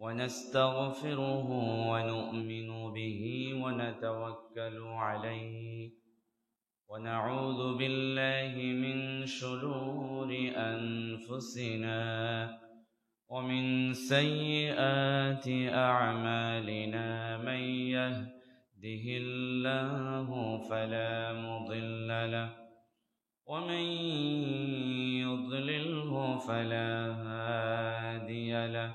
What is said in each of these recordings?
ونستغفره ونؤمن به ونتوكل عليه ونعوذ بالله من شرور أنفسنا ومن سيئات أعمالنا من يهده الله فلا مضل له ومن يضلله فلا هادي له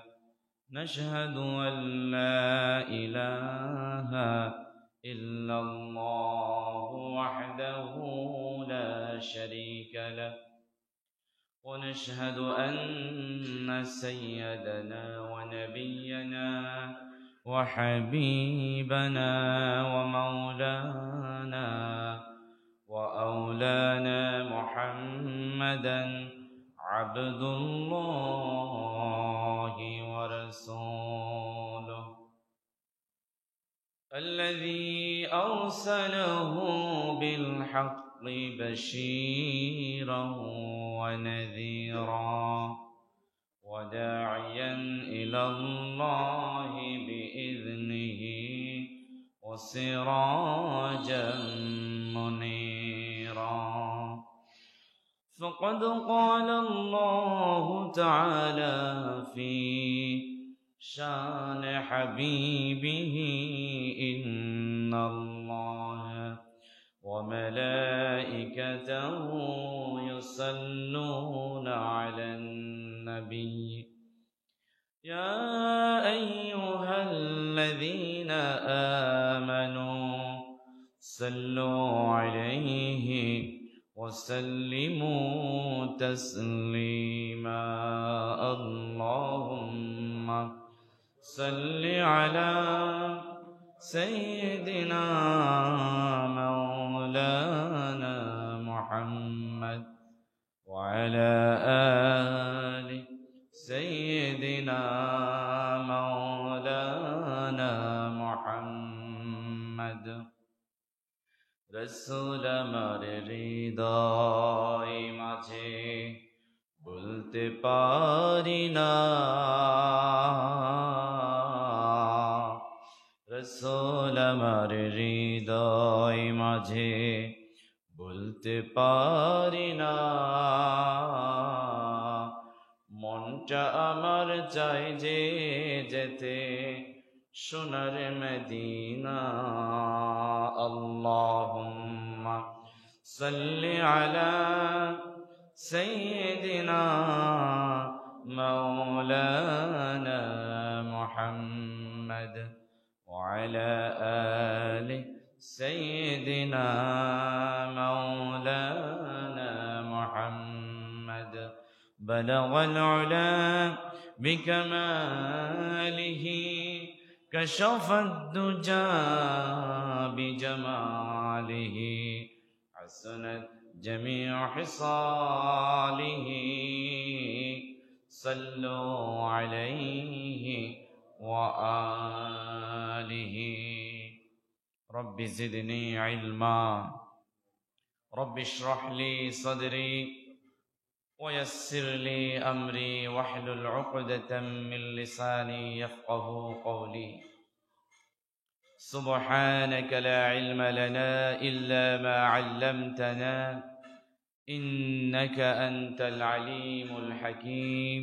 نشهد أن لا إله إلا الله وحده لا شريك له ونشهد أن سيدنا ونبينا وحبيبنا ومولانا وأولانا محمدا عبد الله ورسوله الذي أرسله بالحق بشيرا ونذيرا وداعيا إلى الله بإذنه وسراجا منيرا فقد قال الله تعالى في شان حبيبه إن الله وملائكته يصلون على النبي يا أيها الذين آمنوا صلوا عليه وسلموا تسليما اللهم صل على سيدنا مولانا محمد وعلى آل سيدنا مولانا محمد रसूल हमारे हृदय माझे বলতে পারি না রসূল আমার হৃদয় মাঝে বলতে পারি না মনটা আমার চাই যে যেতে সোনার মদিনা আল্লাহুম্মা সাল্লি আলা সাইয়্যিদিনা মাওলানা মুহাম্মদ ওয়া আলা আলি সাইয়্যিদিনা মাওলানা মুহাম্মদ বালাগাল উলা বিকামালিহি كشف الدجى بجماله حسنت جميع خصاله صلوا عليه وآله رب زدني علما رب اشرح لي صدري ويسر لي أمري واحلل عقدة من لساني يفقه قولي سبحانك لا علم لنا إلا ما علمتنا إنك أنت العليم الحكيم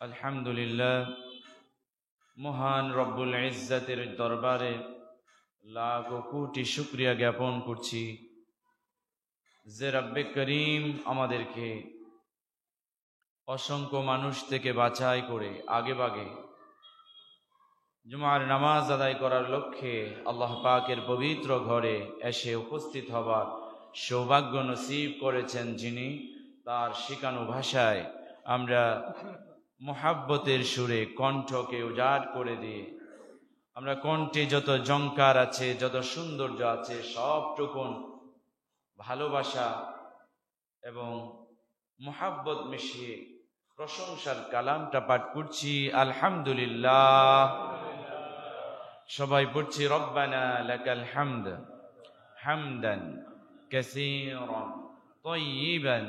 الحمد لله মহান রব্বুল ইজ্জতের দরবারে লাখ কোটি শুকরিয়া জ্ঞাপন করছি যে রব্বে করিম আমাদেরকে অসংখ্য মানুষ থেকে বাছাই করে আগে ভাগে জুমার নামাজ আদায় করার লক্ষ্যে আল্লাহ পাকের পবিত্র ঘরে এসে উপস্থিত হবার সৌভাগ্য নসিব করেছেন যিনি, তার শিখানো ভাষায় আমরা মোহাব্বতের সুরে কণ্ঠকে উজাড় করে দিয়ে আমরা কণ্ঠে যত জংকার আছে, যত সৌন্দর্য আছে, সবটুকুন ভালোবাসা এবং মোহাব্বত মিশিয়ে প্রশংসার কালামটা পাঠ করছি আলহামদুলিল্লাহ। সবাই পড়ছি রব্বানা লাকাল হামদ হামদান কাসীরান তাইয়িবান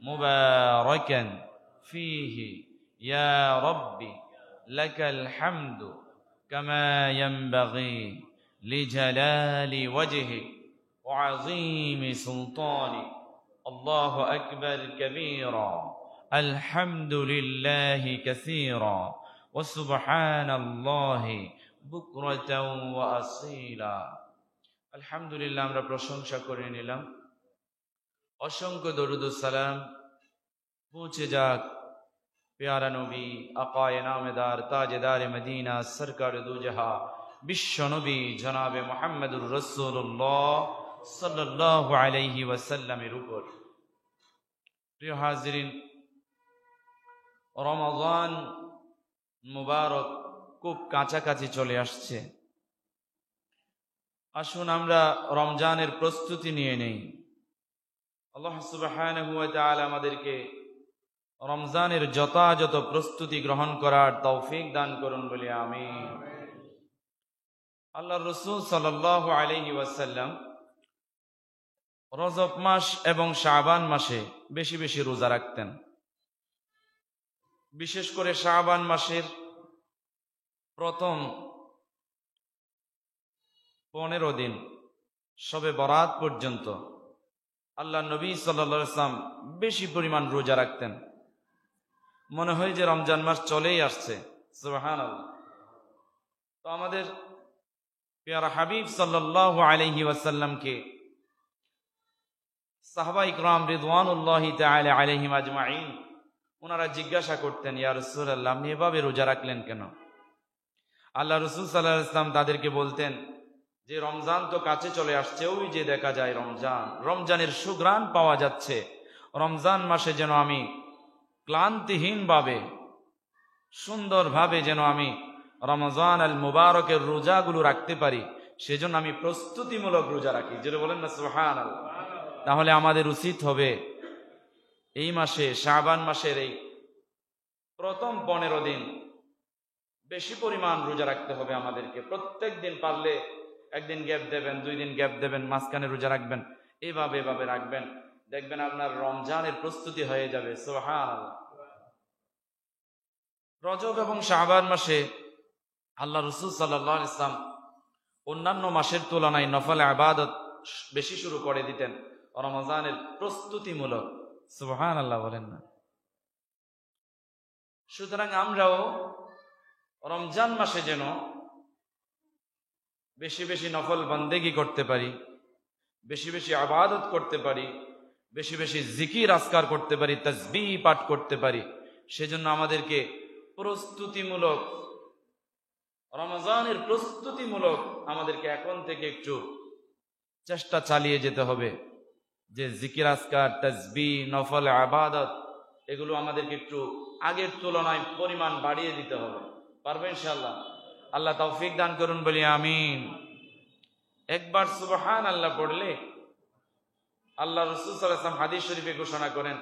মুবারাকান ফীহি ইয়া রাব্বি লাকাল হামদু কামা ইয়ানবাগি লিজালালি ওয়াজহিক ওয়া আযীমি সুলতানিক আল্লাহু আকবার কাবীরা আলহামদুলিল্লাহি কাসীরা ওয়া সুবহানাল্লাহি বুকরাতাও ওয়া আসীলা। আলহামদুলিল্লাহ, আমরা প্রশংসা করে নিলাম। অসংখ্য দরুদ ও সালাম পৌঁছে যাক প্যারা নবী আকায়ে নামেদার তাজেদার মদিনা সরকার দুজাহা বিশ্ব নবী জনাবে মুহাম্মদুর রাসূলুল্লাহ সাল্লাল্লাহু আলাইহি ওয়াসাল্লামের উপর। প্রিয় হাজিরিন, রমাদান মুবারক খুব কাছাকাছি চলে আসছে। আসুন আমরা রমজানের প্রস্তুতি নিয়ে নেই। আল্লাহ সুবহানাহু ওয়া তাআলা আমাদেরকে রমজানের যথাযথ প্রস্তুতি গ্রহণ করার তৌফিক দান করুন বলে আমিন। আল্লাহর রাসূল সাল্লাল্লাহু আলাইহি ওয়াসাল্লাম রজব মাস এবং শাবান মাসে বেশি বেশি রোজা রাখতেন। বিশেষ করে শাবান মাসের প্রথম 15 দিন শবে বরাত পর্যন্ত আল্লাহ নবী সাল্লাল্লাহু আলাইহি ওয়াসাল্লাম বেশি পরিমাণ রোজা রাখতেন। মনে হয় যে রমজান মাস চলেই আসছে। সুবহানাল্লাহ। তো আমাদের প্যারা হাবিব সাল্লাল্লাহু আলাইহি ওয়াসাল্লামকে সাহাবায়ে ইকরাম রিদওয়ানুল্লাহি তাআলা আলাইহিম আজমাইন ওনারা জিজ্ঞাসা করতেন, ইয়া রাসূলুল্লাহ, আপনি এভাবে রোজা রাখলেন কেন? আল্লাহ রাসূল সাল্লাল্লাহু আলাইহি ওয়াসাল্লাম তাদেরকে বলতেন যে রমজান তো কাছে চলে আসছে, ওই যে দেখা যায় রমজানের সুঘ্রাণ পাওয়া যাচ্ছে। রমজান মাসে যেন আমি ক্লান্তিহীনভাবে সুন্দরভাবে যেন আমি রমজান আল মুবারকের রোজাগুলো রাখতে পারি, সেজন্য আমি প্রস্তুতিমূলক রোজা রাখি। যেটা বলেন না সুবহানাল্লাহ। তাহলে আমাদের উচিত হবে এই মাসে শাবান মাসের এই প্রথম 15 দিন বেশি পরিমাণ রোজা রাখতে হবে আমাদেরকে। প্রত্যেক দিন পারলে একদিন গ্যাপ দেবেন, 2 দিন গ্যাপ দেবেন, মাঝখানে রোজা রাখবেন, এভাবে রাখবেন, দেখবেন আপনার রমজানের প্রস্তুতি হয়ে যাবে। সুবহানাল্লাহ। রজব এবং শাবান মাসে আল্লাহ রাসূল সাল্লাল্লাহু আলাইহি ওয়াসাল্লাম অন্যান্য মাসের তুলনায় নফল ইবাদত বেশি শুরু করে দিতেন রমজানের প্রস্তুতিমূলক। সুবহানাল্লাহ বলেন না। সুতরাং আমরাও রমজান মাসে যেন বেশি বেশি নফল বন্দেগী করতে পারি, বেশি বেশি ইবাদত করতে পারি, বেশি বেশি জিকির আজকার করতে পারি, তাসবিহ পাঠ করতে পারি, সেজন্য আমাদেরকে প্রস্তুতিমূলক রমজানের প্রস্তুতিমূলক আমাদেরকে এখন থেকে একটু চেষ্টা চালিয়ে যেতে হবে যে জিকির আজকার, তাসবিহ, নফল ইবাদত এগুলো আমাদেরকে একটু আগের তুলনায় পরিমাণ বাড়িয়ে দিতে হবে। পারবে ইনশাআল্লাহ? আল্লাহ তৌফিক দান করুন বলি আমিন। একবার সুবহানাল্লাহ পড়লে আল্লাহ রাসূল সাল্লাল্লাহু আলাইহি ওয়াসাল্লাম হাদিস শরীফে ঘোষণা করেন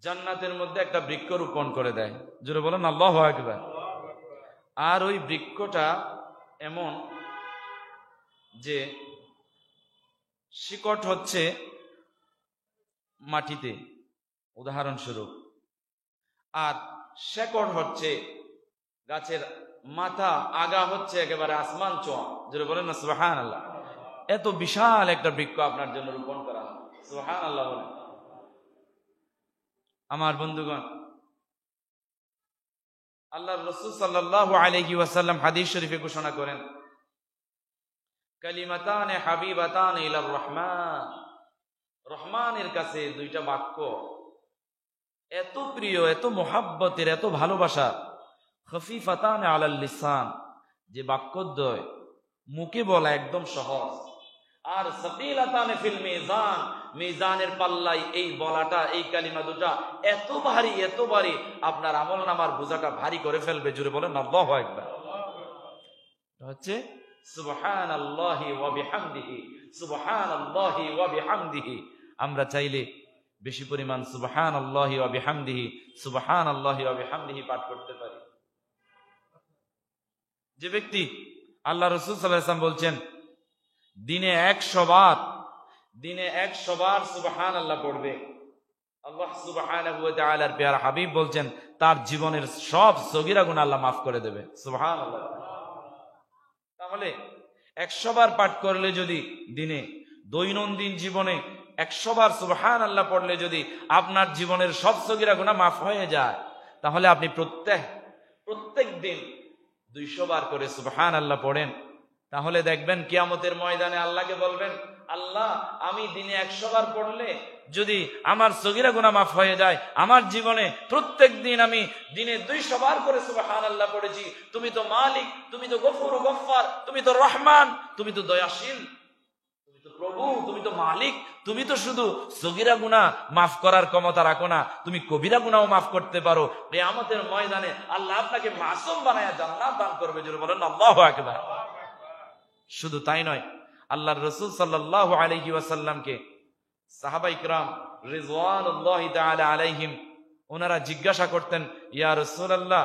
জান্নাতের মধ্যে একটা বৃক্ষ রোপণ করে দেয়। জোরে বলেন আল্লাহু আকবার। আর ওই বৃক্ষটা এমন যে শিকড় হচ্ছে মাটিতে, উদাহরণস্বরূপ, আর শেকড় হচ্ছে গাছের মাথা, আগা হচ্ছে একেবারে আসমান ছোঁয়া। যেটা বলেন না সুবহানাল্লাহ। এত বিশাল একটা বৃক্ষ আপনার জন্য রোপণ করা হয়। সুবহানাল্লাহ বলেন। আমার বন্ধুগণ, আল্লাহর রাসূল সাল্লাল্লাহু আলাইহি ওয়াসাল্লাম হাদিস শরীফে ঘোষণা করেন কালিমাতানে হাবিবাতান ইলার রহমান। রহমানের কাছে 2টা বাক্য এত প্রিয়, এত মোহাব্বতের, এত ভালোবাসা। খফিফাতানে আলাল লিসান, যে বাক্যদ্বয় মুখে বলা একদম সহজ, আর সাকিলাতানে ফিল মিজান, মিজানের পাল্লায় এই বলাটা, এই কালিমা দুটা এত ভারী, এত ভারী, আপনার আমলনামার বোঝাটা ভারী করে ফেলবে। জুড়ে বলেন আল্লাহু আকবার। হচ্ছে সুবহানাল্লাহি ওয়া বিহামদিহি, সুবহানাল্লাহি ওয়া বিহামদিহি। আমরা চাইলে বেশি পরিমাণ সুবহানাল্লাহি ওয়া বিহামদিহি, সুবহানাল্লাহি ওয়া বিহামদিহি পাঠ করতে পারি। যে ব্যক্তি, আল্লাহ রাসূল সাল্লাল্লাহু আলাইহি ওয়াসাল্লাম বলছেন দিনে 100 বার সুবহানাল্লাহ পড়বে, আল্লাহ সুবহানাহু ওয়া তাআলার প্যারা হাবিব বলছেন তার জীবনের সব সগীরা গুনাহ আল্লাহ মাফ করে দেবে। সুবহানাল্লাহ। তাহলে 100 বার পাঠ করলে যদি দিনে, দৈনন্দিন জীবনে 100 বার সুবহানাল্লাহ পড়লে যদি আপনার জীবনের সব সগীরা গুনাহ মাফ হয়ে যায়, তাহলে আপনি প্রত্যেক দিন 200 বার করে সুবহানাল্লাহ পড়েন, তাহলে দেখবেন কিয়ামতের ময়দানে আল্লাহকে বলবেন, আল্লাহ আমি দিনে 100 বার পড়লে যদি আমার সগীরা গুনাহ মাফ হয়ে যায়, আমার জীবনে প্রত্যেক দিন আমি দিনে 200 বার করে সুবহানাল্লাহ পড়েছি, তুমি তো মালিক, তুমি তো গফুর গফফার, তুমি তো রহমান, তুমি তো দয়াশীল, তুমি তো প্রভু, তুমি তো মালিক, তুমি তো শুধু সগীরা গুনাহ মাফ করার ক্ষমতা রাখো না, তুমি কবিরা গুনাহও মাফ করতে পারো। কিয়ামতের ময়দানে আল্লাহ আপনাকে মাসুম বানায়া জান্নাত দান করবে। জোরে বলেন আল্লাহু আকবার। শুধু তাই নয়, আল্লাহর রাসূল সাল্লাল্লাহু আলাইহি ওয়াসাল্লামকে সাহাবায়ে কিরাম রিজওয়ানুল্লাহি তাআলা আলাইহিম ওনারা জিজ্ঞাসা করতেন, ইয়া রাসূলুল্লাহ,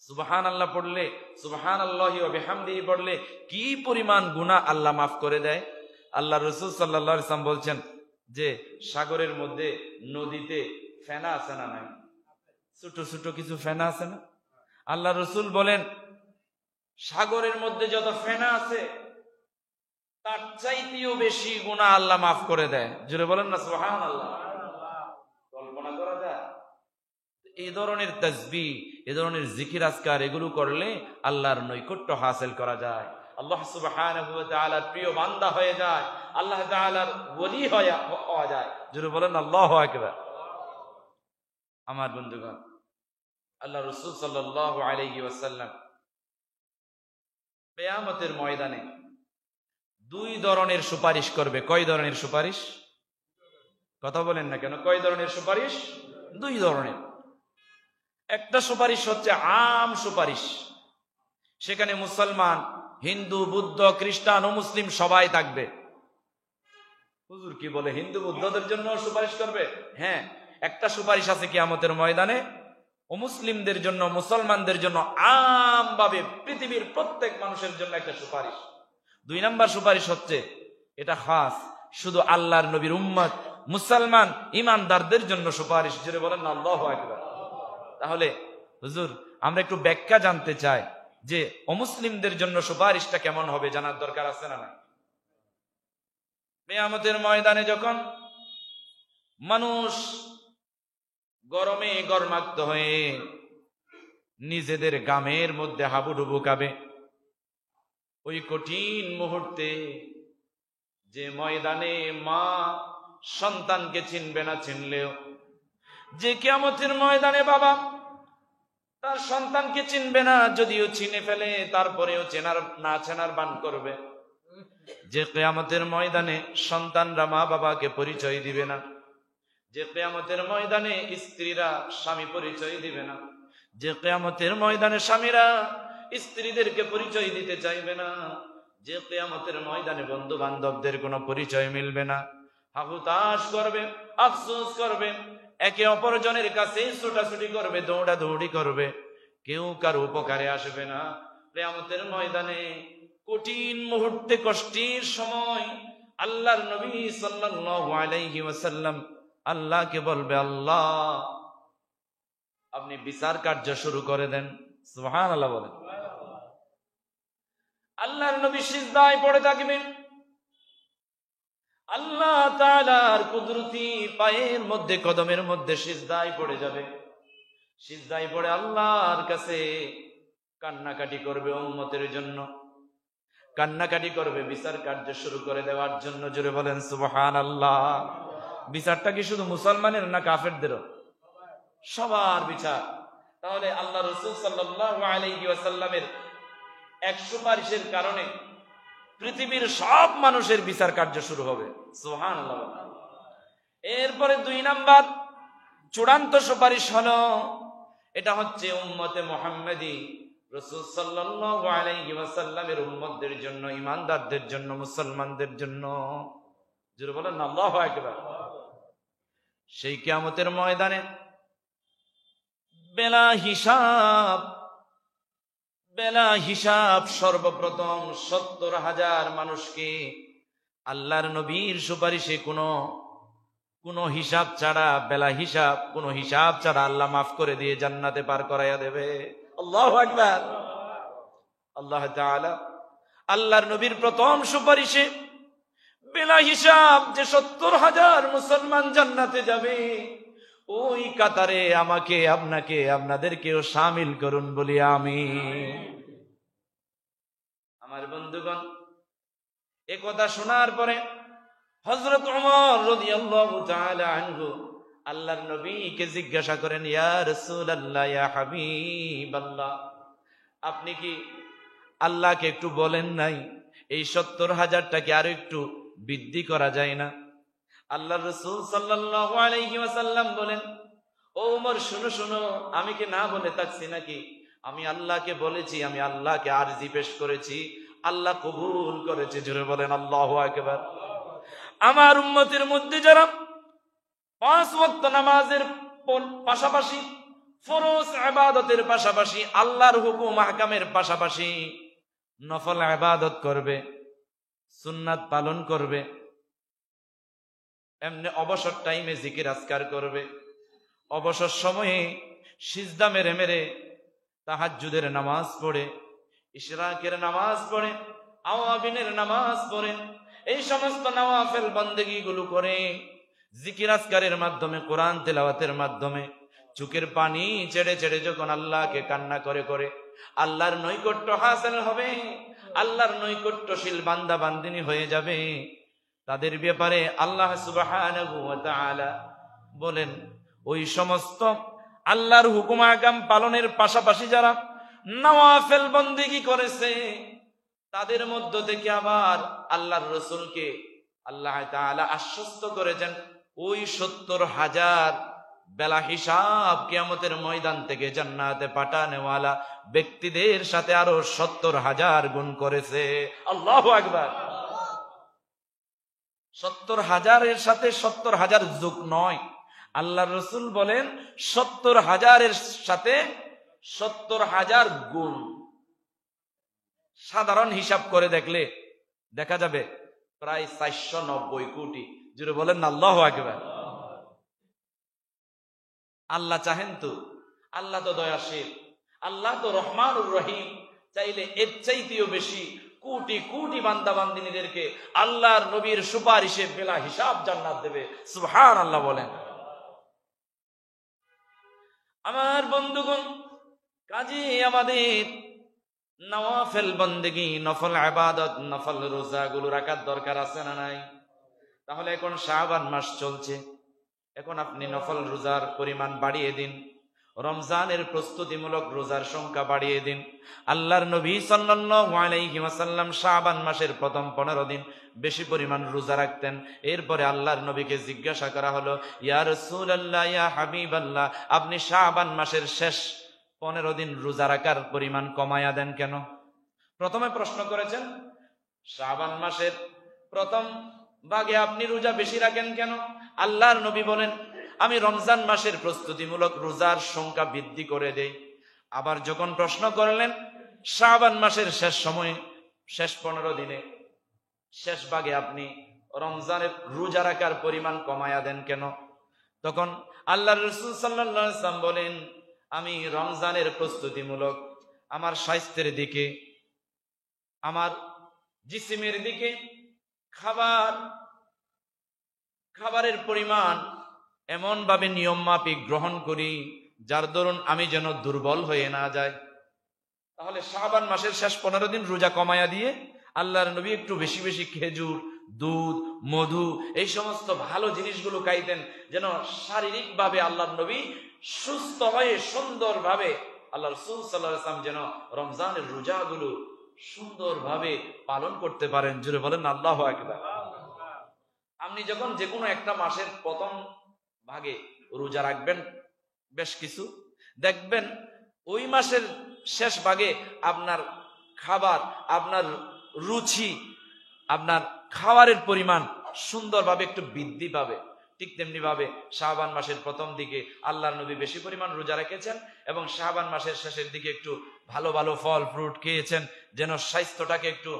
সুবহানাল্লাহ পড়লে, সুবহানাল্লাহি ওয়া বিহামদিহি পড়লে কি পরিমাণ গুনাহ আল্লাহ মাফ করে দেয়? আল্লাহর রাসূল সাল্লাল্লাহু আলাইহি ওয়াসাল্লাম বলছেন যে সাগরের মধ্যে, নদীতে ফেনা আছে না নাই? ছোট ছোট কিছু ফেনা আছে না? আল্লাহর রাসূল বলেন, সাগরের মধ্যে যত ফেনা আছে তার চাইতেও বেশি গুনাহ আল্লাহ মাফ করে দেয়। জোরে বলেন না সুবহানাল্লাহ। কল্পনা করা যায়? এই ধরনের তাসবিহ, এই ধরনের জিকির আজকার এগুলো করলে আল্লাহর নৈকট্য হাসিল করা যায়, আল্লাহ সুবহানাহু ওয়া তাআলার প্রিয় বান্দা হয়ে যায়, আল্লাহ তাআলার ওলি হওয়া যায়। জোরে বলেন আল্লাহু আকবার। আমার বন্ধুগণ, আল্লাহ রাসূল সাল্লাল্লাহু আলাইহি ওয়াসাল্লাম কিয়ামতের ময়দানে 2 ধরনের সুপারিশ করবে। কয় ধরনের সুপারিশ? কথা বলেন না কেন? কয় ধরনের সুপারিশ? 2 ধরনের। একটা সুপারিশ হচ্ছে আম সুপারিশ, সেখানে মুসলমান, হিন্দু, বৌদ্ধ, খ্রিস্টান ও মুসলিম সবাই থাকবে। হুজুর কি বলে, হিন্দু বৌদ্ধদের জন্য সুপারিশ করবে? হ্যাঁ, একটা সুপারিশ আছে কিয়ামতের ময়দানে ও মুসলিমদের জন্য, মুসলমানদের জন্য, আম ভাবে পৃথিবীর প্রত্যেক মানুষের জন্য একটা সুপারিশ। 2 নাম্বার সুপারিশ হচ্ছে, এটা খাস শুধু আল্লাহর নবীর উম্মত মুসলমান ইমানদারদের জন্য সুপারিশ। জোরে বলেন আল্লাহু আকবার। তাহলে হুজুর আমরা একটু ব্যাখ্যা জানতে চাই যে অমুসলিমদের জন্য সুপারিশটা কেমন হবে, জানার দরকার আছে না? কিয়ামতের ময়দানে যখন মানুষ গরমে গরমাক্ত হয়ে নিজেদের গামের মধ্যে হাবুডুবু খাবে, ওই কঠিন মুহূর্তে যে ময়দানে মা সন্তানকে চিনবে না চিনলেও, যে কিয়ামতের ময়দানে বাবা তার সন্তানকে চিনবে না, যদিও চিনে ফেলে তারপরেও চেনার বান করবে, যে কিয়ামতের ময়দানে সন্তানরা মা বাবাকে পরিচয় দিবে না, যে কিয়ামতের ময়দানে স্ত্রীরা স্বামী পরিচয় দিবে না, যে কিয়ামতের ময়দানে স্বামীরা স্ত্রীদেরকে পরিচয় দিতে চাইবে না, যে কিয়ামতের ময়দানে বন্ধু বান্ধবদের কোনো পরিচয় মিলবে না, হাহুতাশ করবে, আফসোস করবে, একে অপরজনের কাছে ছোটাছুটি করবে, দৌড়াদৌড়ি করবে, কেউ কারো উপকারে আসবে না। কিয়ামতের ময়দানে কঠিন মুহূর্তে, কষ্টের সময় আল্লাহর নবী সাল্লাল্লাহু আলাইহি ওয়াসাল্লাম আল্লাহকে বলবে, আল্লাহ আপনি বিচার কার্য শুরু করে দেন। সুবহানাল্লাহ বলেন। আল্লাহর নবী সিজদায় পড়ে থাকবেন, আল্লাহ তাআলার কুদরতি পায়ের মধ্যে, কদমের মধ্যে সিজদায় পড়ে যাবে। সিজদায় পড়ে আল্লাহর কাছে কান্নাকাটি করবে উম্মতের জন্য, কান্নাকাটি করবে বিচার কার্য শুরু করে দেওয়ার জন্য। জোরে বলেন সুবহানাল্লাহ। বিচারটা কি শুধু মুসলমানের না কাফেরদেরও? সবার বিচার। তাহলে আল্লাহ রাসূল সাল্লাল্লাহু আলাইহি ওয়াসাল্লামের এক সুপারিশের কারণে পৃথিবীর সব মানুষের বিচার কার্য শুরু হবে। সুবহানাল্লাহ। এরপরে 2 নাম্বার চূড়ান্ত সুপারিশ হলো, এটা হচ্ছে উম্মতে মুহাম্মাদি রাসূল সাল্লাল্লাহু আলাইহি ওয়াসাল্লামের উম্মতদের জন্য, ঈমানদারদের জন্য, মুসলমানদের জন্য। জোরে বলেন আল্লাহু আকবার। সেই কিয়ামতের ময়দানে বেলা হিসাব সর্বপ্রথম 70,000 মানুষকে আল্লাহর নবীর সুপারিশে কোনো কোনো হিসাব ছাড়া, বেলা হিসাব, কোনো হিসাব ছাড়া আল্লাহ মাফ করে দিয়ে জান্নাতে পার করাইয়া দেবে। আল্লাহু আকবার। আল্লাহ তাআলা আল্লাহর নবীর প্রথম সুপারিশে বেলা হিসাব যে 70,000 মুসলমান জান্নাতে যাবে, ওই কাতারে আমাকে, আপনাকে, আপনাদেরকেও শামিল করুন বলি আমিন। আমার বন্ধুগণ, এ কথা শোনার পরে হযরত ওমর রাদিয়াল্লাহু তাআলা আনহু আল্লাহর নবীকে জিজ্ঞাসা করেন, ইয়া রাসূলুল্লাহ, ইয়া হাবিবাল্লাহ, আপনি কি আল্লাহকে একটু বলেন নাই এই 70,000টাকে আরো একটু বৃদ্ধি করা যায় না? আল্লাহর রাসূল সাল্লাল্লাহু আলাইহি ওয়াসাল্লাম বলেন, ও ওমর, শুনো শুনো, আমি কি না বলে থাকছি নাকি? আমি আল্লাহকে বলেছি, আমি আল্লাহকে আরজি পেশ করেছি, আল্লাহ কবুল করেছে। জোরে বলেন আল্লাহু আকবার। আমার উম্মতের মধ্যে যারা 5 ওয়াক্ত নামাজের পাশাপাশি, ফরজ ইবাদতের পাশাপাশি, আল্লাহর হুকুম আহকামের পাশাপাশি নফল ইবাদত করবে, সুন্নাত পালন করবে, এমনি অবসর টাইমে জিকির আজকার করবে, অবসর সময়ে সিজদা মেরে মেরে তাহাজ্জুদের নামাজ পড়ে, ইশরাকের নামাজ পড়ে, আওয়াবিনের নামাজ পড়ে, এই সমস্ত নওয়াফিল বন্দেগী গুলো করে, জিকির আজকারের মাধ্যমে, কোরআন তেলাওয়াতের মাধ্যমে চোখের পানি ছেড়ে ছেড়ে যখন আল্লাহকে কান্না করে করে আল্লাহর নৈকট্য হাসিল হবে, আল্লাহর নৈকট্যশীল বান্দা বান্দিনী হয়ে যাবে, তাদের ব্যাপারে আল্লাহ সুবহানাহু ওয়া তাআলা বলেন, ওই সমস্ত আল্লাহর হুকুম আহকাম পালনের পাশাপাশি যারা নওয়াফিল বন্দেগী করেছে, তাদের মধ্য থেকে আবার আল্লাহর রাসূলকে আল্লাহ তাআলা আশ্বস্ত করেছেন, ওই 70,000 বেলা হিসাব কিয়ামতের ময়দান থেকে জান্নাতে পাঠানোওয়ালা ব্যক্তিদের সাথে আরো 70,000 গুণ করেছে। আল্লাহু আকবার। 70,000-এর সাথে 70,000 যোগ নয়, আল্লাহর রাসূল বলেন 70,000-এর সাথে 70,000 গুণ। সাধারণ হিসাব করে দেখলে দেখা যাবে প্রায় 490 কোটি। জুড়ে বলেন না আল্লাহু আকবার। আল্লাহ চাহেন তো, আল্লাহ তো দয়াশীল, আল্লাহ তো রহমানুর রহিম, চাইলে এর চাইতেও বেশি কোটি কোটি বান্দা বান্দিনীদেরকে আল্লাহর নবীর সুপারিশে বেলা হিসাব জান্নাত দেবে। সুবহানাল্লাহ বলেন। আমার বন্ধুগণ, কাজে আমাদের নওয়াফিল বন্দেগী, নফল ইবাদত, নফল রোজা গুলো রাখার দরকার আছে না নাই? তাহলে এখন শাবান মাস চলছে, এখন আপনি নফল রোজার পরিমাণ বাড়িয়ে দিন, রমজানের প্রস্তুতিমূলক রোজার সংখ্যা বাড়িয়ে দিন। আল্লাহর নবী সাল্লাল্লাহু আলাইহি ওয়াসাল্লাম শাবান মাসের প্রথম 15 দিন বেশি পরিমাণ রোজা রাখতেন। এরপরে আল্লাহর নবীকে জিজ্ঞাসা করা হলো, ইয়া রাসূলুল্লাহ, ইয়া হাবিবাল্লাহ, আপনি শাবান মাসের শেষ 15 দিন রোজা রাখার পরিমাণ কমায়া দেন কেন? প্রথমে প্রশ্ন করেছেন, শাবান মাসের প্রথম ভাগে আপনি রোজা বেশি রাখেন কেন? আল্লাহর নবী বলেন, আমি রমজান মাসের প্রস্তুতিমূলক রোজার সংখ্যা বৃদ্ধি করে দেই। আবার যখন প্রশ্ন করলেন শাবান মাসের শেষ সময়ে, শেষ 15 দিনে, শেষ ভাগে আপনি রমজানের রোজা রাখার পরিমাণ কমায়া দেন কেন? তখন আল্লাহর রাসূল সাল্লাল্লাহু আলাইহি ওয়াসাল্লাম বলেন, আমি রমজানের প্রস্তুতিমূলক আমার স্বাস্থ্যের দিকে, আমার জিসিমের দিকে খাবারের পরিমাণ এমন ভাবে নিয়ম মাফিক গ্রহণ করি যার দরুন আমি যেন দুর্বল হয়ে না যায়। তাহলে শাবান মাসের শেষ 15 দিন রোজা কমায়া দিয়ে আল্লাহর নবী একটু বেশি বেশি খেজুর, দুধ, মধু, এই সমস্ত ভালো জিনিসগুলো খাইতেন, যেন শারীরিক ভাবে আল্লাহর নবী সুস্থ হয়ে সুন্দরভাবে আল্লাহ রাসূল সাল্লাল্লাহু আলাইহি ওয়াসাল্লাম যেন রমজানের রোজাগুলো সুন্দরভাবে পালন করতে পারেন। জোরে বলেন আল্লাহু আকবার। আপনি যখন যে কোনো একটা মাসের প্রথম ভাগে রোজা রাখবেন বেশ কিছু, দেখবেন ওই মাসের শেষ ভাগে আপনার খাবার, আপনার রুচি, আপনার খাবারের পরিমাণ সুন্দরভাবে একটু বৃদ্ধি পাবে। ঠিক তেমনি ভাবে শাবান মাসের প্রথম দিকে আল্লাহর নবী বেশি পরিমাণ রোজা রেখেছেন এবং শাবান মাসের শেষের দিকে একটু ভালো ভালো ফল ফ্রুট খেয়েছেন, যেন স্বাস্থ্যটাকে একটু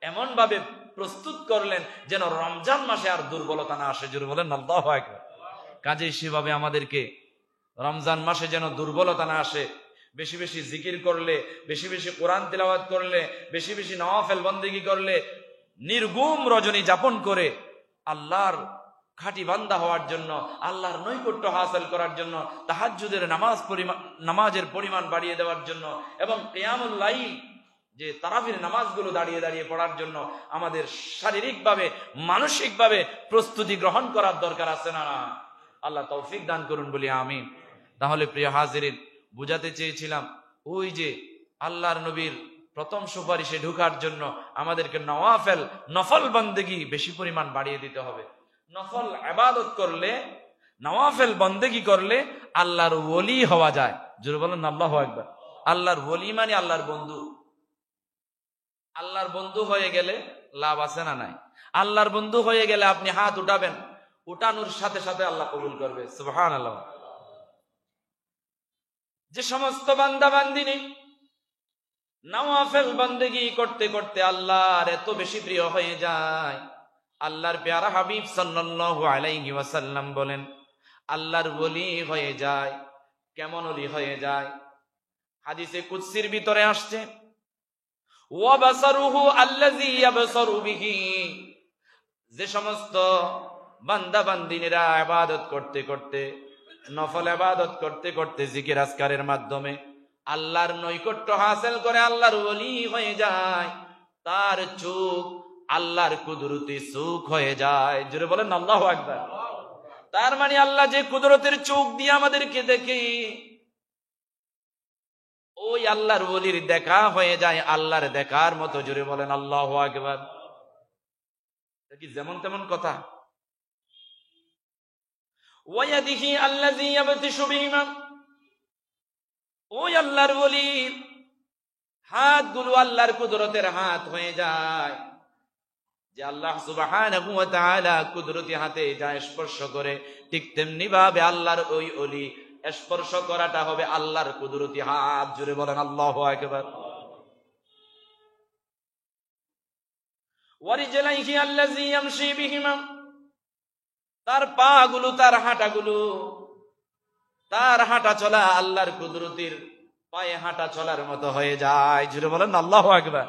এমন ভাবে প্রস্তুত করলেন যেন রমজান মাসে আর দুর্বলতা না আসে। জোরে বলেন আল্লাহু আকবার। কাজেই সেভাবে আমাদেরকে রমজান মাসে যেন দুর্বলতা না আসে। বেশি বেশি জিকির করলে, বেশি বেশি কোরআন তিলাওয়াত করলে, বেশি বেশি নওয়াফেল বন্দেগী করলে, নির্গুম রজনী যাপন করে আল্লাহর খাঁটি বান্দা হওয়ার জন্য, আল্লাহর নৈকট্য হাসিল করার জন্য, তাহাজ্জুদের নামাজের পরিমাণ বাড়িয়ে দেওয়ার জন্য এবং কিয়ামুল লাইল যে তারাবির নামাজগুলো দাঁড়িয়ে দাঁড়িয়ে পড়ার জন্য আমাদের শারীরিকভাবে মানসিকভাবে প্রস্তুতি গ্রহণ করার দরকার আছে না? আল্লাহ তৌফিক দান করুন বলি আমিন। তাহলে প্রিয় হাজিরিন, বুঝাতে চেয়েছিলাম ওই যে আল্লাহর নবীর প্রথম সুপারিশে ঢোকার জন্য আমাদেরকে নফল বন্দেগী বেশি পরিমাণ বাড়িয়ে দিতে হবে। নফল ইবাদত করলে, নওয়াফেল বন্দেগী করলে আল্লাহর ওলি হওয়া যায়। জোরে বলেন আল্লাহু আকবার। আল্লাহর ওলি মানে আল্লাহর বন্ধু। আল্লাহর বন্ধু হয়ে গেলে লাভ আছে না নাই? আল্লাহর বন্ধু হয়ে গেলে আপনি হাত উঠাবেন, উঠানোর সাথে সাথে আল্লাহ কবুল করবে। সুবহানাল্লাহ। যে সমস্ত বান্দা বান্দিনী নওয়াফেল বন্দেগী করতে করতে আল্লাহর এত বেশি প্রিয় হয়ে যায়, আল্লাহর প্যারা হাবিব সাল্লাল্লাহু আলাইহি ওয়াসাল্লাম বলেন আল্লাহর ওলি হয়ে যায়। কেমন ওলি হয়ে যায়? হাদিসে কুদসির ভিতরে আসছে, ওয়া বাসারুহু আল্লাযী ইয়াবসারু বিহি। যে সমস্ত বান্দা বান্দিনীরা ইবাদত করতে করতে, নফল ইবাদত করতে করতে, জিকির আজকারের মাধ্যমে আল্লাহর নৈকট্য হাসিল করে আল্লাহর ওলি হয়ে যায়, তার চোখ আল্লাহর কুদরতি চোখ হয়ে যায়। জোরে বলেন আল্লাহু আকবার। তার মানে আল্লাহ যে কুদরতের চোখ দিয়ে আমাদেরকে দেখে, ওই আল্লাহর ওলির দেখা হয়ে যায় আল্লাহর দেখার মতো। জোরে বলেন আল্লাহু আকবার। কি যেমন তেমন কথা? ওয়ায়াদিহি আল্লাযী ইয়াবতিশু বিহিমা। ওই আল্লাহর ওলির হাতগুলো আল্লাহর কুদরতের হাত হয়ে যায়, যে আল্লাহ সুবহানাহু ওয়া তাআলা কুদরতি হাতে যা স্পর্শ করে, ঠিক তেমনি ভাবে আল্লাহর ওই ওলি স্পর্শ করাটা হবে আল্লাহর কুদরতি হাত। জুড়ে বলেন আল্লাহু আকবার। ওয়ারিজলাইহি আল্লাযী ইয়ামশি বিহিমা। তার পাগুলো, তার হাঁটাগুলো, তার হাঁটা চলা আল্লাহর কুদরতির পায়ে হাঁটা চলার মতো হয়ে যায়। জুড়ে বলেন আল্লাহু আকবার।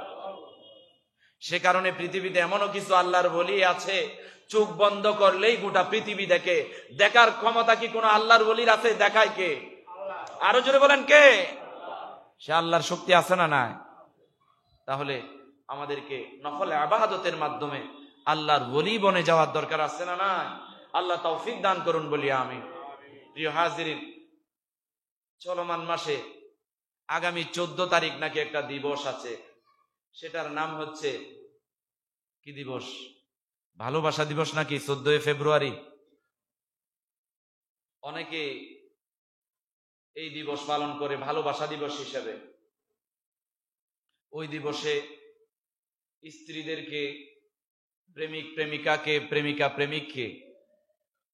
সে কারণে পৃথিবীতে এমনও কিছু আল্লাহর ওলি আছে, চোখ বন্ধ করলেই গোটা পৃথিবী দেখে। দেখার ক্ষমতা কি কোনো আল্লাহর ওলির আছে? দেখায় কে? আরো জোরে বলেন কে? সে আল্লাহর শক্তি আছে না নাই? তাহলে আমাদেরকে নফল ইবাদতের মাধ্যমে আল্লাহর ওলি বনে যাওয়ার দরকার আছে না নাই? আল্লাহ তৌফিক দান করুন বলি আমিন। প্রিয় হাজিরিন, চলমান মাসে আগামী 14 তারিখ নাকি একটা দিবস আছে, সেটার নাম হচ্ছে কি দিবস? ভালোবাসা দিবস নাকি? 14 ফেব্রুয়ারি। অনেকে এই দিবস পালন করে ভালোবাসা দিবস হিসেবে। ওই দিবসে স্ত্রীদেরকে, প্রেমিক প্রেমিকাকে, প্রেমিকা প্রেমিককে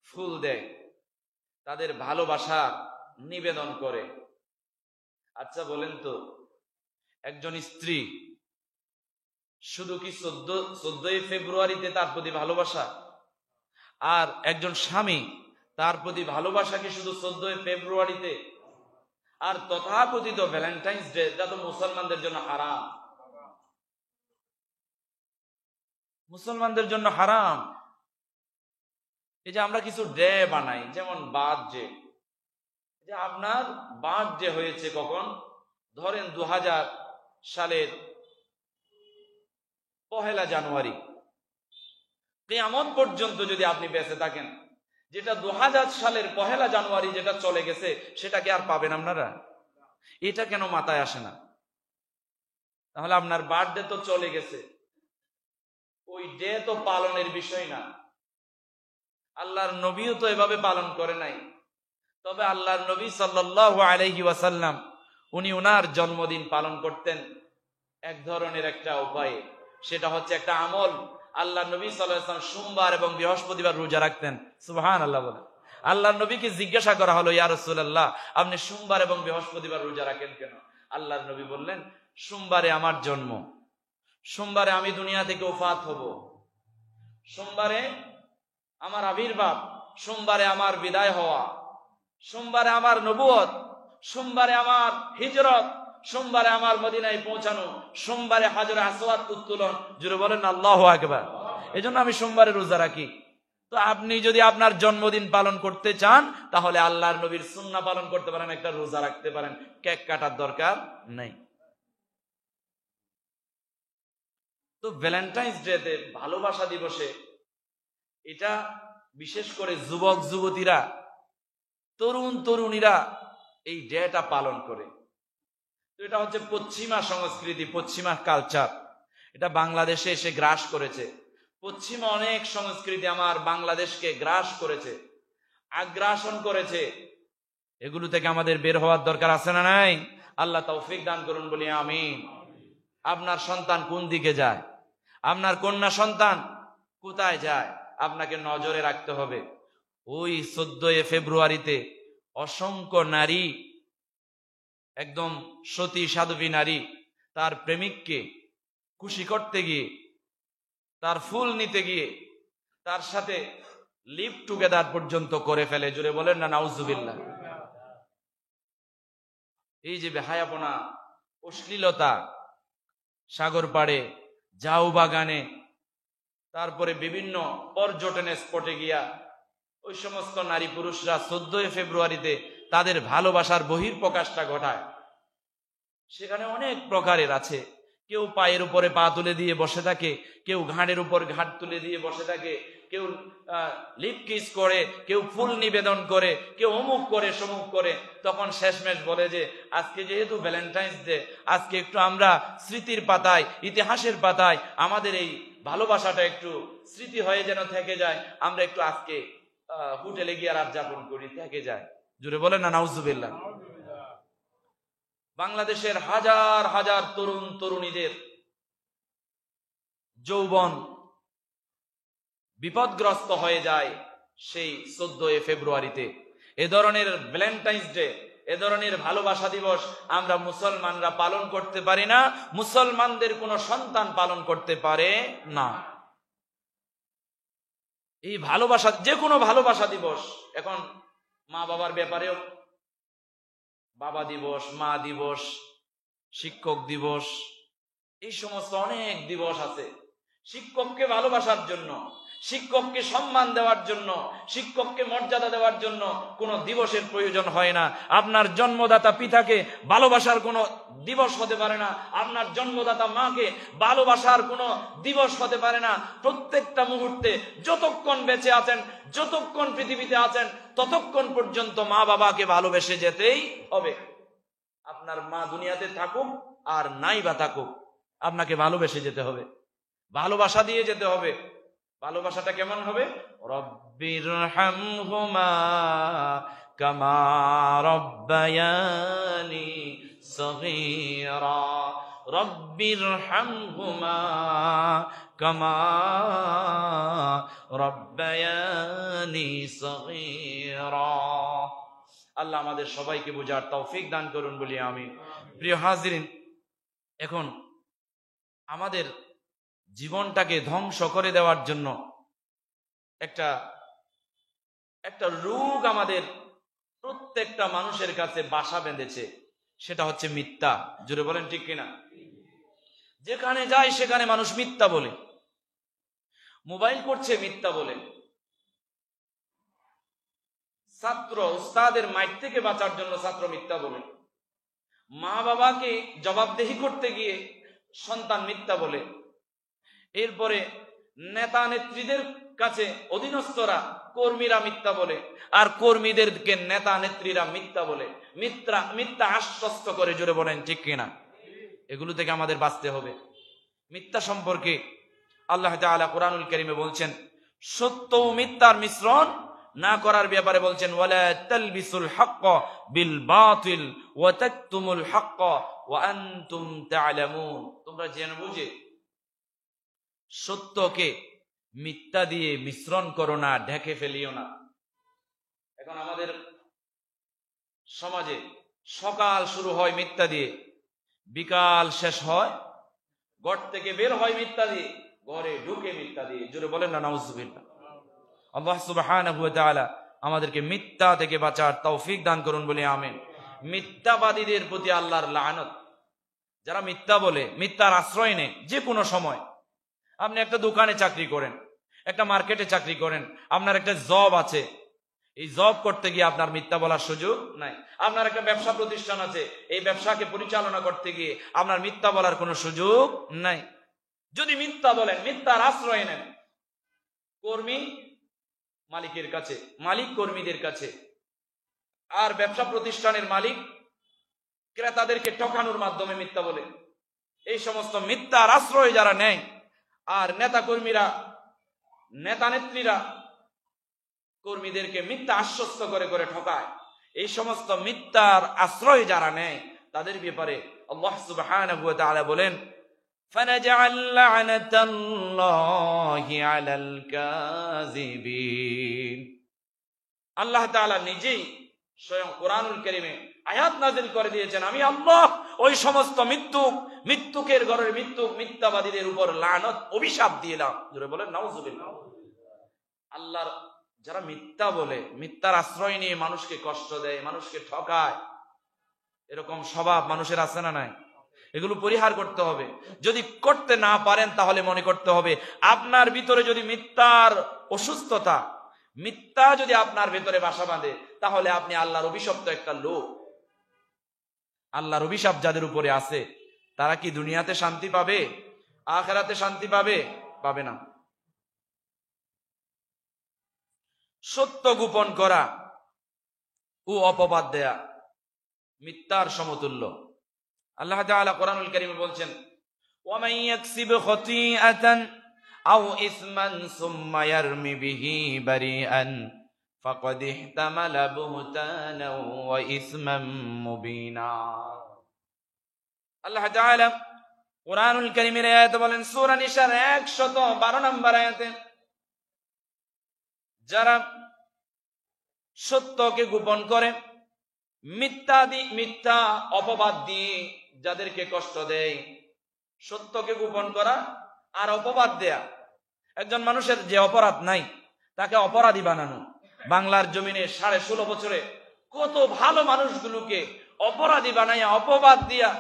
ফুল দেয়, তাদের ভালোবাসা নিবেদন করে। আচ্ছা বলেন তো, একজন স্ত্রী শুধু কি 14 ফেব্রুয়ারিতে তার প্রতি ভালোবাসা? আর একজন স্বামী, তার প্রতি ভালোবাসা কি শুধু 14 ফেব্রুয়ারিতে? আর তথাকথিত ভ্যালেন্টাইন্স ডে, যা তো মুসলমানদের জন্য হারাম। মুসলমানদের জন্য হারাম। এই যে আমরা কিছু ডে বানাই, যেমন বার্থডে, যে আপনার বার্থডে হয়েছে কখন? ধরেন 2000 সালের 1 জানুয়ারি। কিয়ামত পর্যন্ত যদি আপনি বেঁচে থাকেন, যেটা 2000 সালের 1 জানুয়ারি যেটা চলে গেছে, সেটাকে আর পাবেন আপনারা? এটা কেন মাথায় আসে না? তাহলে আপনার বার্থডে তো চলে গেছে, ওই ডে তো পালনের বিষয় না। আল্লাহর নবীও তো এভাবে পালন করে নাই। তবে আল্লাহর নবী সাল্লাল্লাহু আলাইহি ওয়াসাল্লাম উনি ওনার জন্মদিন পালন করতেন এক ধরনের একটা উপায়ে। সেটা হচ্ছে একটা আমল। আল্লাহর নবী সাল্লাল্লাহু আলাইহি ওয়াসাল্লাম সোমবার এবং বৃহস্পতিবার রোজা রাখতেন। সুবহানাল্লাহ বলেন। আল্লাহর নবীকে জিজ্ঞাসা করা হলো, ইয়া রাসূলুল্লাহ, আপনি সোমবার এবং বৃহস্পতিবার রোজা রাখেন কেন? আল্লাহর নবী বললেন, সোমবারে আমার জন্ম, সোমবারে আমি দুনিয়া থেকে ওফাত হব, সোমবারে আমার আবির্ভাব, সোমবারে আমার বিদায় হওয়া, সোমবারে আমার নবুয়ত, সোমবারে আমার হিজরত, সোমবারে আমার মদিনায় পৌঁছানো, সোমবারে হাজরে আসওয়াদ উত্তোলন। জুড়ে বলেন আল্লাহু আকবার। এজন্য আমি সোমবারে রোজা রাখি। তো আপনি যদি আপনার জন্মদিন পালন করতে চান তাহলে আল্লাহর নবীর সুন্নাহ পালন করতে পারেন, একটা রোজা রাখতে পারেন, কেক কাটার দরকার নেই। তো ভ্যালেন্টাইন্স ডেতে, ভালোবাসা দিবসে, এটা বিশেষ করে যুবক যুবতীরা, তরুণ তরুণীরা এই ডেটা পালন করে। তো এটা হচ্ছে পশ্চিমা সংস্কৃতি, পশ্চিমা কালচার। এটা বাংলাদেশে এসে গ্রাস করেছে। পশ্চিমা অনেক সংস্কৃতি আমার বাংলাদেশকে গ্রাস করেছে, আগ্রাসন করেছে। এগুলো থেকে আমাদের বের হওয়ার দরকার আছে না নাই? আল্লাহ তৌফিক দান করুন বলি আমিন। আপনার সন্তান কোন দিকে যায়, আপনার কন্যা সন্তান কোথায় যায়, আপনাকে নজরে রাখতে হবে। ওই 14 ফেব্রুয়ারিতে অসংখ্য নারী, একদম সতী সাধবী নারী, তার প্রেমিককে খুশি করতে গিয়ে, তার ফুল নিতে গিয়ে তার সাথে লিভ টুগেদার পর্যন্ত করে ফেলে। জুড়ে বলেন না নাউজুবিল্লাহ। এই যে বেহায়াপনা, অশ্লীলতা, সাগর পাড়ে, ঝাউ বাগানে, তারপরে বিভিন্ন পর্যটনের স্পটে গিয়া ওই সমস্ত নারী পুরুষরা 14 ফেব্রুয়ারিতে তাদের ভালোবাসার বহিঃপ্রকাশটা ঘটায়। সেখানে অনেক প্রকারের আছে। কেউ পায়ের উপরে পা তুলে দিয়ে বসে থাকে, কেউ ঘাড়ের উপর ঘাট তুলে দিয়ে বসে থাকে, কেউ লিপ কিস করে, কেউ ফুল নিবেদন করে, কেউ অমুক করে সমুক করে। তখন শেষমেশ বলে যে আজকে যেহেতু ভ্যালেন্টাইন্স ডে, আজকে একটু আমরা স্মৃতির পাতায়, ইতিহাসের পাতায় আমাদের এই ভালোবাসাটা একটু স্মৃতি হয়ে যেন থেকে যায়, আমরা একটু আজকে হোটেলে গিয়ে রাত যাপন করি, থেকে যায়। জুড়ে বলেন না নাউজুবিল্লাহ। বাংলাদেশের হাজার হাজার তরুণ তরুণীদের যৌবন বিপদগ্রস্ত হয়ে যায় সেই 14 ফেব্রুয়ারিতে। এ ধরনের ভ্যালেন্টাইন্স ডে, এ ধরনের ভালোবাসা দিবস আমরা মুসলমানরা পালন করতে পারি না, মুসলমানদের কোন সন্তান পালন করতে পারে না। এই ভালোবাসা, যে কোনো ভালোবাসা দিবস, এখন মা বাবার ব্যাপারেও বাবা দিবস, মা দিবস, শিক্ষক দিবস, এই সমস্ত অনেক দিবস আছে। শিক্ষককে ভালোবাসার জন্য, শিক্ষককে সম্মান দেওয়ার জন্য, শিক্ষককে মর্যাদা দেওয়ার জন্য কোনো দিবসের প্রয়োজন হয় না। আপনার জন্মদাতা পিতাকে ভালোবাসার কোনো দিবস হতে পারে না, আপনার জন্মদাতা মাকে ভালোবাসার কোনো দিবস হতে পারে না। প্রত্যেকটা মুহূর্তে যতক্ষণ বেঁচে আছেন, যতক্ষণ পৃথিবীতে আছেন, ততক্ষণ পর্যন্ত মা বাবাকে ভালোবেসে যেতেই হবে। আপনার মা দুনিয়াতে থাকুক আর নাই বা থাকুক, আপনাকে ভালোবেসে যেতে হবে, ভালোবাসা দিয়ে যেতে হবে। ভালোবাসাটা কেমন হবে? রব্বিরহামহুমা কামা রব্বায়ানি সগীরা, রব্বিরহামহুমা কামা রব্বায়ানি সগীরা। আল্লাহ আমাদের সবাইকে বুঝার তৌফিক দান করুন বলি আমিন। প্রিয় হাজিরিন, এখন আমাদের জীবনটাকে ধ্বংস করে দেওয়ার জন্য একটা রোগ আমাদের প্রত্যেকটা মানুষের কাছে বাসা বেঁধেছে, সেটা হচ্ছে মিথ্যা। জোরে বলেন ঠিক কিনা? যেখানে যায় সেখানে মানুষ মিথ্যা বলে, মোবাইল করছে মিথ্যা বলে, ছাত্র উস্তাদের মাইক থেকে বাঁচার জন্য ছাত্র মিথ্যা বলে, মা বাবাকে জবাবদেহি করতে গিয়ে সন্তান মিথ্যা বলে, এরপরে নেতা নেত্রীদের কাছে অধীনস্থরা, কর্মীরা মিথ্যা বলে, আর কর্মীদেরকে নেতা নেত্রীরা মিথ্যা বলে, মিথ্যা আশ্বস্ত করে। জোরে বলেন ঠিক কিনা? এগুলো থেকে আমাদের বাঁচতে হবে। মিথ্যা সম্পর্কে আল্লাহ তাআলা কুরআনুল কারীমে বলছেন, সত্য ও মিথ্যার মিশ্রণ না করার ব্যাপারে বলছেন, ওয়ালা তালবিসুল হক্ক বিল বাতিল ওয়া তাকতুমুল হক্ক ওয়া আনতুম তা'লামুন। তোমরা জেনে বুঝে সত্যকে মিথ্যা দিয়ে মিশ্রণ করো না, ঢেকে ফেলিও না। এখন আমাদের সমাজে সকাল শুরু হয় মিথ্যা দিয়ে, বিকাল শেষ হয়, ঘর থেকে বের হয় মিথ্যা দিয়ে, ঘরে ঢুকে মিথ্যা দিয়ে। জোরে বলেন না নাউজুবিল্লাহ। আল্লাহ সুবহানাহু ওয়া তাআলা আমাদেরকে মিথ্যা থেকে বাঁচার তৌফিক দান করুন বলে আমিন। মিথ্যাবাদীদের প্রতি আল্লাহর লানত। যারা মিথ্যা বলে, মিথ্যার আশ্রয় নেয় যে কোনো সময়। আপনি একটা দোকানে চাকরি করেন, একটা মার্কেটে চাকরি করেন, আপনার একটা জব আছে, এই জব করতে গিয়ে আপনার মিথ্যা বলার সুযোগ নাই। আপনার একটা ব্যবসা প্রতিষ্ঠান আছে, এই ব্যবসাকে পরিচালনা করতে গিয়ে আপনার মিথ্যা বলার কোনো সুযোগ নাই। যদি মিথ্যা বলেন, মিথ্যার আশ্রয় নেন, কর্মী মালিকের কাছে, মালিক কর্মীদের কাছে, আর ব্যবসা প্রতিষ্ঠানের মালিক ক্রেতাদেরকে ঠকানোর মাধ্যমে মিথ্যা বলে, এই সমস্ত মিথ্যার আশ্রয় যারা নেয়, আর নেতা কর্মীরা, নেতা নেত্রীরা কর্মীদেরকে মিথ্যা আশ্বস্ত করে করে ঠকায়, এই সমস্ত মিথ্যার আশ্রয় যারা নেয় তাদের ব্যাপারে আল্লাহ সুবহানাহু ওয়া তাআলা বলেন, ফানাজআল লা'নাতাল্লাহি আলাল কাযিবিন। আল্লাহ তাআলা নিজেই স্বয়ং কোরআনুল কারীমে আয়াত নাযিল করে দিয়েছেন, আমি আল্লাহ ওই সমস্ত মৃত্যুকের ঘরের মিথ্যাবাদীদের উপর লানত, অভিশাপ দিলাম। জোরে বলেন নাউযুবিল্লাহ। আল্লাহর যারা মিথ্যা বলে, মিথ্যার আশ্রয় নিয়ে মানুষকে কষ্ট দেয়, মানুষকে ঠকায়, এরকম স্বভাব মানুষের আছে না নাই? এগুলো পরিহার করতে হবে। যদি করতে না পারেন তাহলে মনে করতে হবে আপনার ভিতরে যদি মিথ্যার অসুস্থতা, মিথ্যা যদি আপনার ভিতরে বাসা বাঁধে, তাহলে আপনি আল্লাহর অভিশপ্ত একটা লোক। আল্লাহর অভিশাপ যাদের উপরে আছে তারা কি দুনিয়াতে শান্তি পাবে? আখিরাতে শান্তি পাবে? পাবে না। সত্য গোপন করা ও অপবাদ দেয়া মিথ্যার সমতুল্য। আল্লাহ তাআলা কোরআনুল কারীমে বলছেন, ওয়ামান ইয়াকসিব খতীআতান আও ইসমান সুম্মা ইয়ারমি বিহি বারিআন ফাকাদ ইহতামালা বুহতানাও ওয়া ইসমান মুবিনা। আল্লাহ তাআলা কোরআনুল কারীমের আয়াতে বলেন, সূরা নিসার 112 নম্বর আয়াতে, যারা সত্যকে গোপন করে, মিথ্যা অপবাদ দিয়ে যাদেরকে কষ্ট দেয়, সত্যকে গোপন করা আর অপবাদ দেয়া। একজন মানুষের যে অপরাধ নাই তাকে অপরাধী বানানো। বাংলার জমিনে 16.5 বছরে কত ভালো মানুষগুলোকে অপরাধী বানাইয়া, অপবাদ দিয়া,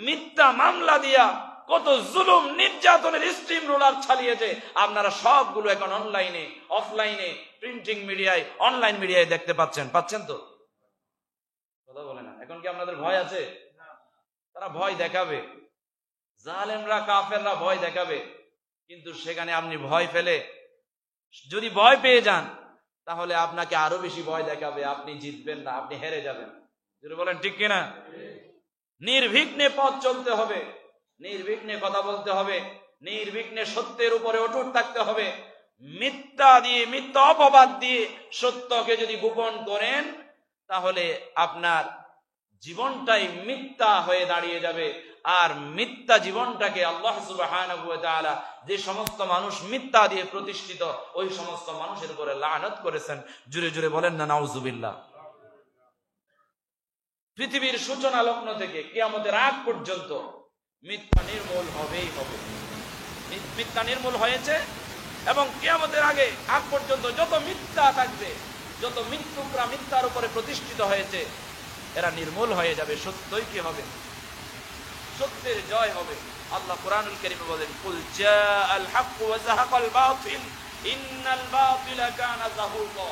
মিথ্যা মামলা দিয়া কত জুলুম নির্যাতনের স্ট্রিম রোলার চালিয়েছে। আপনারা সবগুলো এখন অনলাইনে, অফলাইনে, প্রিন্টিং মিডিয়ায়, অনলাইন মিডিয়ায় দেখতে পাচ্ছেন তো? কথা বলে না। এখন কি আপনাদের ভয় আছে? তারা ভয় দেখাবে, জালেমরা, কাফেররা ভয় দেখাবে, কিন্তু সেখানে আপনি ভয় পেলে, যদি ভয় পেয়ে যান তাহলে আপনাকে আরো বেশি ভয় দেখাবে, আপনি জিতবেন না, আপনি হেরে যাবেন। যদি বলেন ঠিক কিনা? নির্বিঘ্নে পথ চলতে হবে, নির্বিঘ্নে কথা বলতে হবে, নির্বিঘ্নে সত্যের উপরে অটুট থাকতে হবে। মিথ্যা দিয়ে, মিথ্যা অপবাদ দিয়ে সত্যকে যদি গোপন করেন তাহলে আপনার জীবনটাই মিথ্যা হয়ে দাঁড়িয়ে যাবে। আর মিথ্যা জীবনটাকে আল্লাহ সুবহানাহু ওয়া তাআলা যে সমস্ত মানুষ মিথ্যা দিয়ে প্রতিষ্ঠিত, ওই সমস্ত মানুষের উপরে লানত করেছেন। জুড়ে জুড়ে বলেন না নাউযুবিল্লাহ। পৃথিবীর সূচনা লগ্ন থেকে কিয়ামতের আগ পর্যন্ত মিথ্যা নির্মূল হবেই হবে। মিথ্যা নির্মূল হয়েছে এবং কিয়ামতের আগ পর্যন্ত যত মিথ্যা থাকবে, যত মিথ্যুকরা মিথ্যার উপরে প্রতিষ্ঠিত হয়েছে, এরা নির্মূল হয়ে যাবে। সত্যই কি হবে? সত্যের জয় হবে। আল্লাহ কোরআনুল কারীমে বলেন, কুল জাআল হাক্কু ওয়া যাহাকাল বাতিল ইন্নাল বাতিলা কানা যাহুকা।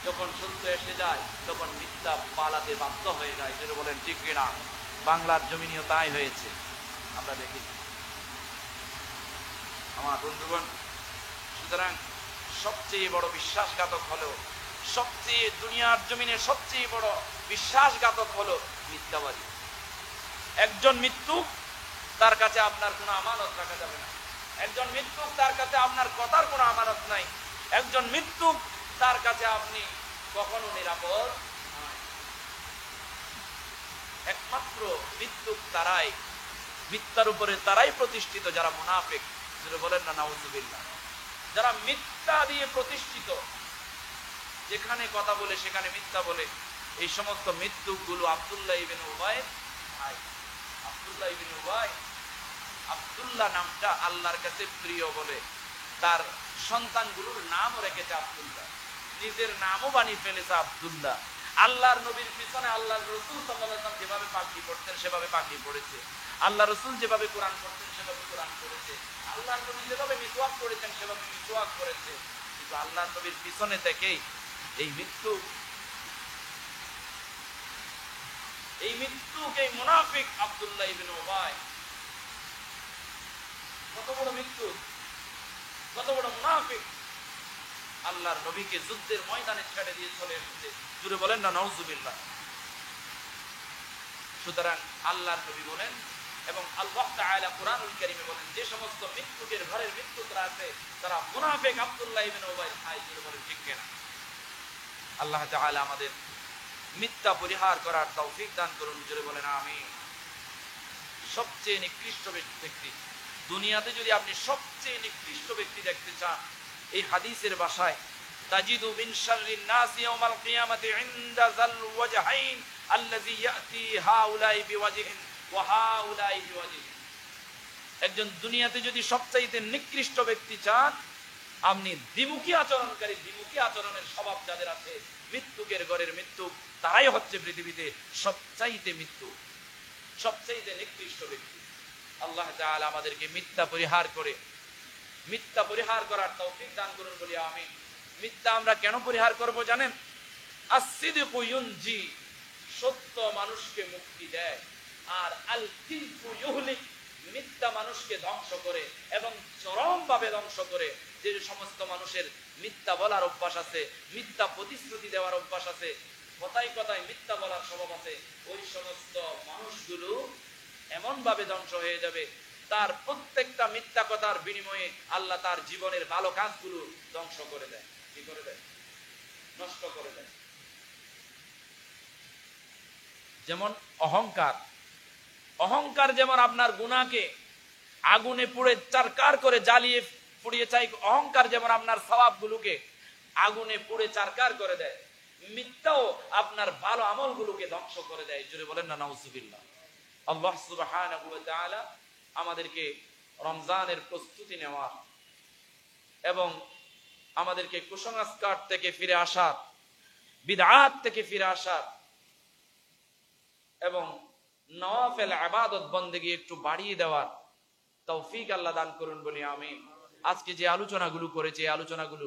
যখন সত্য এসে যায় তখন মিথ্যা পালাতে বাধ্য হয়ে যায়। যেটা বলেন ঠিক কিনা? বাংলার জমিনেও তাই হয়েছে, আমরা দেখেছি আমার বন্ধুগণ। সুতরাং সবচেয়ে বড় বিশ্বাসঘাতক হলো, সবচেয়ে দুনিয়ার জমিনে সবচেয়ে বড় বিশ্বাসঘাতক হলো মিথ্যাবাদী। একজন মৃত্যুক, তার কাছে আপনার কোনো আমানত রাখা যাবে না। একজন মৃত্যুক, তার কাছে আপনার কথার কোনো আমানত নাই। একজন মৃত্যুক, তার কাছে আপনি কখনো নিরাপদ নয়। একমাত্র মৃত্যুক তারাই, মিথ্যার উপরে তারাই প্রতিষ্ঠিত যারা মুনাফিক। যেটা বলেন না নাউযুবিল্লাহ। যারা মিথ্যা দিয়ে প্রতিষ্ঠিত, যেখানে কথা বলে সেখানে মিথ্যা বলে, এই সমস্ত মৃত্যুকগুলো আব্দুল্লাহ ইবনে উবাই ভাই। আব্দুল্লাহ ইবনে উবাই, আব্দুল্লাহ নামটা আল্লাহর কাছে প্রিয় বলে তার সন্তানগুলোর নামও রেখেছে আব্দুল্লাহ, নিজের নামও বানিয়ে ফেলেছে আব্দুল্লাহ। আল্লাহর নবীর পিছনে আল্লাহর রাসূল সাল্লাল্লাহু আলাইহি ওয়াসাল্লাম যেভাবে পাগড়ি পড়তেন সেভাবে পাগড়ি পড়েছে, আল্লাহ রাসূল যেভাবে কোরআন পড়তেন সেভাবে কোরআন পড়েছে, আল্লাহর নবী যেভাবে মিসওয়াক করেছেন সেভাবে মিসওয়াক করেছে। কিন্তু আল্লাহর নবীর পিছনে থেকেই এই মৃত্যুকে মুনাফিক আব্দুল্লাহ ইবনে উবাই, কত বড় মৃত্যু, কত বড় মুনাফিক, আল্লাহর নবীকে যুদ্ধের ময়দানে ছেড়ে দিয়ে চলে এসেছে। জুড়ে বলেন না নাউজুবিল্লাহ। সুতরাং আল্লাহর নবী বলেন এবং আল্লাহ তাআলা কুরআনুল কারীমে বলেন, যে সমস্ত মৃত্যুকের ঘরের মৃত্যুরা আছে তারা মুনাফিক আব্দুল্লাহ ইবনে উবাই ভাই। জুড়ে বলেন ঠিক কিনা? আল্লাহ তাআলা আমাদের মিথ্যা পরিহার করার তৌফিক দান করুন। জুড়ে বলেন আমিন। সবচেয়ে নিকৃষ্ট ব্যক্তি দুনিয়াতে, যদি আপনি সবচেয়ে নিকৃষ্ট ব্যক্তি দেখতে চান, এই হাদিসের ভাষায় তাজিদু মিন শাররিন নাস ইয়াউমাল কিয়ামাতি ইনদা যাল ওয়াজহাইন আল্লাযী ইয়াতি হাউলাই বিওয়াজহিন ওয়া হাউলাই বিওয়াজহিন। একজন দুনিয়াতে যদি সবচাইতে নিকৃষ্ট ব্যক্তি চান, আপনি দ্বিমুখী আচরণকারী, দ্বিমুখী আচরণের স্বভাব যাদের আছে, মৃত্যুকের ঘরের মৃত্যু, তারাই হচ্ছে পৃথিবীতে সবচাইতে সবচাইতে নিকৃষ্ট ব্যক্তি। আল্লাহ তাআলা আমাদেরকে মিথ্যা পরিহার করার তৌফিক দান করুন বলি আমিন। মিথ্যা আমরা কেন পরিহার করব জানেন? as-sidqu yunji, সত্য মানুষকে মুক্তি দেয়, আর আল-কিযবু ইউহলিক, মিথ্যা মানুষকে ধ্বংস করে এবং চরমভাবে ধ্বংস করে। যে সমস্ত মানুষের মিথ্যা বলার অভ্যাস আছে, মিথ্যা প্রতিশ্রুতি দেওয়ার অভ্যাস আছে, কথায় কথায় মিথ্যা বলার স্বভাব আছে, ওই সমস্ত মানুষগুলো এমন ভাবে ধ্বংস হয়ে যাবে, তার প্রত্যেকটা মিথ্যা কথার বিনিময়ে আল্লাহ তার জীবনের ভালো কাজগুলো ধ্বংস করে দেয়। কি করে দেয়? নষ্ট করে দেয়। যেমন অহংকার যেমন আপনার গুনাহকে আগুনে পুড়ে চারকার করে জ্বালিয়ে পুড়িয়ে চাই, অহংকার যেমন আপনার সওয়াবগুলোকে আগুনে পুড়ে চারকার করে দেয়, মিথ্যাও আপনার ভালো আমলগুলোকে ধ্বংস করে দেয়। জোরে বলেন না নাউজুবিল্লাহ। আল্লাহ সুবহানাহু ওয়া তাআলা আমাদেরকে রমজানের প্রস্তুতি নেওয়ার এবং আমাদেরকে কুসংস্কার থেকে ফিরে আসার, বিদআত থেকে ফিরে আসার এবং নওয়াফিল ইবাদত বন্দেগী একটু বাড়িয়ে দেওয়ার তৌফিক আল্লাহ দান করুন বলি আমিন। আজকে যে আলোচনাগুলো করেছে, এই আলোচনাগুলো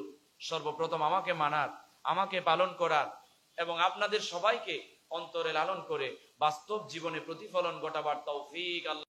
সর্বপ্রথম আমাকে মানার, আমাকে পালন করার এবং আপনাদের সবাইকে অন্তরে লালন করে বাস্তব জীবনে প্রতিফলন ঘটাবার তৌফিক আল্লাহ